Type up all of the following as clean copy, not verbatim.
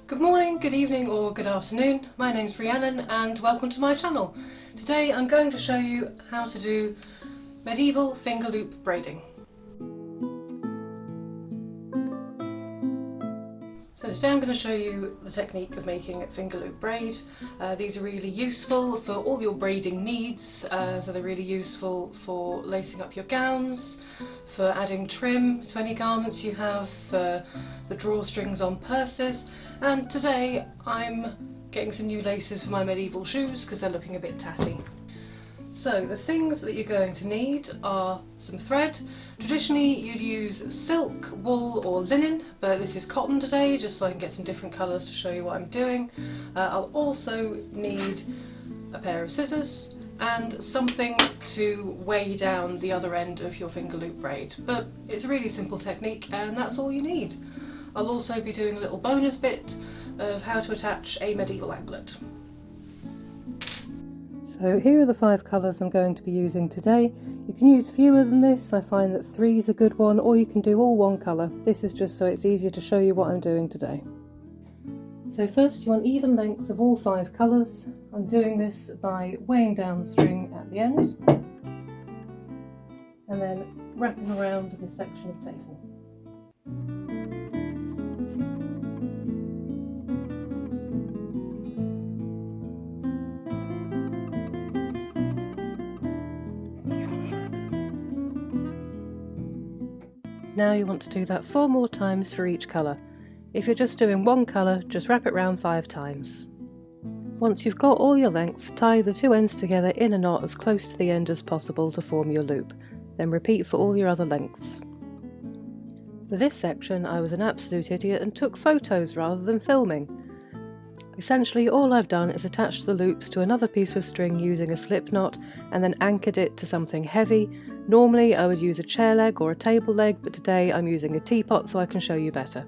Good morning, good evening or good afternoon. My name's Rhiannon and welcome to my channel. Today I'm going to show you how to do medieval finger loop braiding. So today I'm going to show you the technique of making finger loop braid. These are really useful for all your braiding needs, so they're really useful for lacing up your gowns, for adding trim to any garments you have, for the drawstrings on purses, and today I'm getting some new laces for my medieval shoes because they're looking a bit tatty. So the things that you're going to need are some thread. Traditionally you'd use silk, wool or linen, but this is cotton today just so I can get some different colours to show you what I'm doing. I'll also need a pair of scissors and something to weigh down the other end of your finger loop braid, but it's a really simple technique and that's all you need. I'll also be doing a little bonus bit of how to attach a medieval aglet. So here are the 5 colours I'm going to be using today. You can use fewer than this, I find that 3 is a good one, or you can do all one colour. This is just so it's easier to show you what I'm doing today. So first you want even lengths of all 5 colours. I'm doing this by weighing down the string at the end and then wrapping around this section of tape. Now you want to do that 4 more times for each colour. If you're just doing one colour, just wrap it round 5 times. Once you've got all your lengths, tie the 2 ends together in a knot as close to the end as possible to form your loop. Then repeat for all your other lengths. For this section I was an absolute idiot and took photos rather than filming. Essentially all I've done is attached the loops to another piece of string using a slip knot and then anchored it to something heavy. Normally I would use a chair leg or a table leg, but today I'm using a teapot so I can show you better.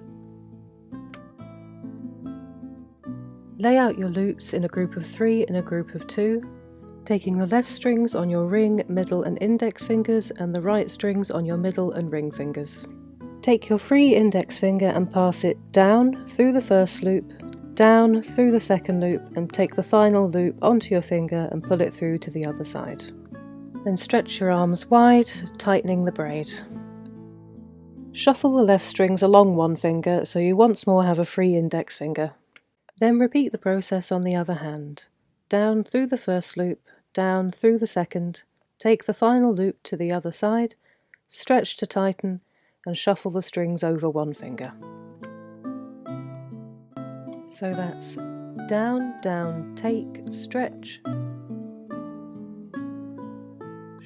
Lay out your loops in a group of 3 and a group of 2, taking the left strings on your ring, middle and index fingers and the right strings on your middle and ring fingers. Take your free index finger and pass it down through the first loop, down through the second loop, and take the final loop onto your finger and pull it through to the other side. Then stretch your arms wide, tightening the braid. Shuffle the left strings along one finger so you once more have a free index finger. Then repeat the process on the other hand. Down through the first loop, down through the second, take the final loop to the other side, stretch to tighten, and shuffle the strings over one finger. So that's down, down, take, stretch,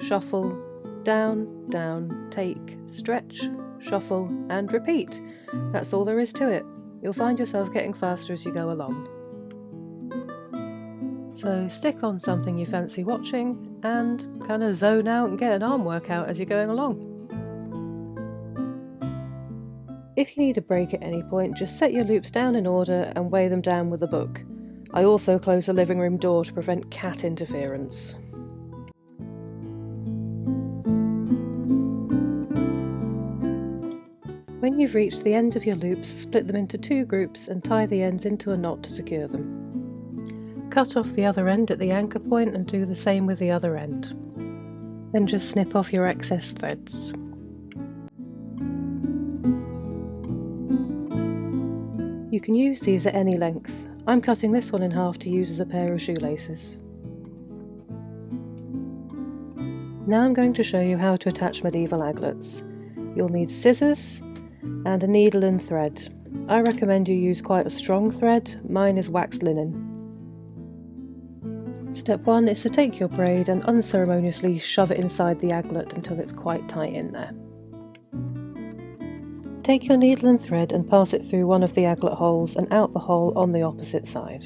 shuffle, down, down, take, stretch, shuffle, and repeat. That's all there is to it. You'll find yourself getting faster as you go along. So stick on something you fancy watching and kind of zone out and get an arm workout as you're going along. If you need a break at any point, just set your loops down in order and weigh them down with a book. I also close the living room door to prevent cat interference. When you've reached the end of your loops, split them into 2 groups and tie the ends into a knot to secure them. Cut off the other end at the anchor point and do the same with the other end. Then just snip off your excess threads. You can use these at any length. I'm cutting this one in half to use as a pair of shoelaces. Now I'm going to show you how to attach medieval aglets. You'll need scissors and a needle and thread. I recommend you use quite a strong thread, mine is waxed linen. Step 1 is to take your braid and unceremoniously shove it inside the aglet until it's quite tight in there. Take your needle and thread and pass it through one of the aglet holes and out the hole on the opposite side,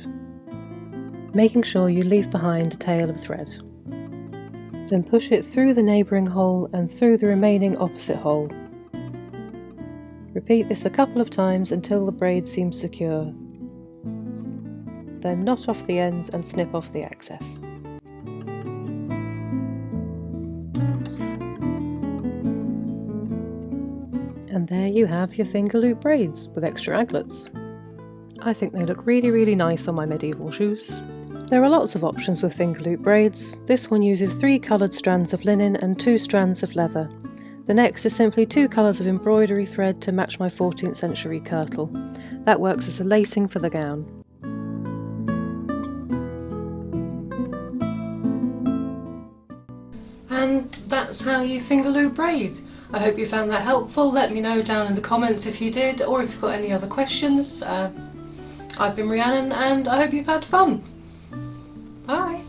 making sure you leave behind a tail of thread. Then push it through the neighbouring hole and through the remaining opposite hole. Repeat this a couple of times until the braid seems secure. Then knot off the ends and snip off the excess. And there you have your finger loop braids with extra aglets. I think they look really nice on my medieval shoes. There are lots of options with Fingerloop braids. This one uses 3 coloured strands of linen and 2 strands of leather. The next is simply 2 colours of embroidery thread to match my 14th century kirtle. That works as a lacing for the gown. And that's how you Fingerloop braid. I hope you found that helpful. Let me know down in the comments if you did, or if you've got any other questions. I've been Rhiannon and I hope you've had fun. Bye!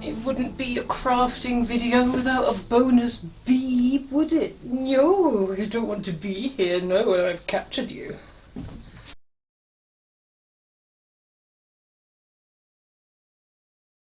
It wouldn't be a crafting video without a bonus beep, would it? No, you don't want to be here, no, I've captured you.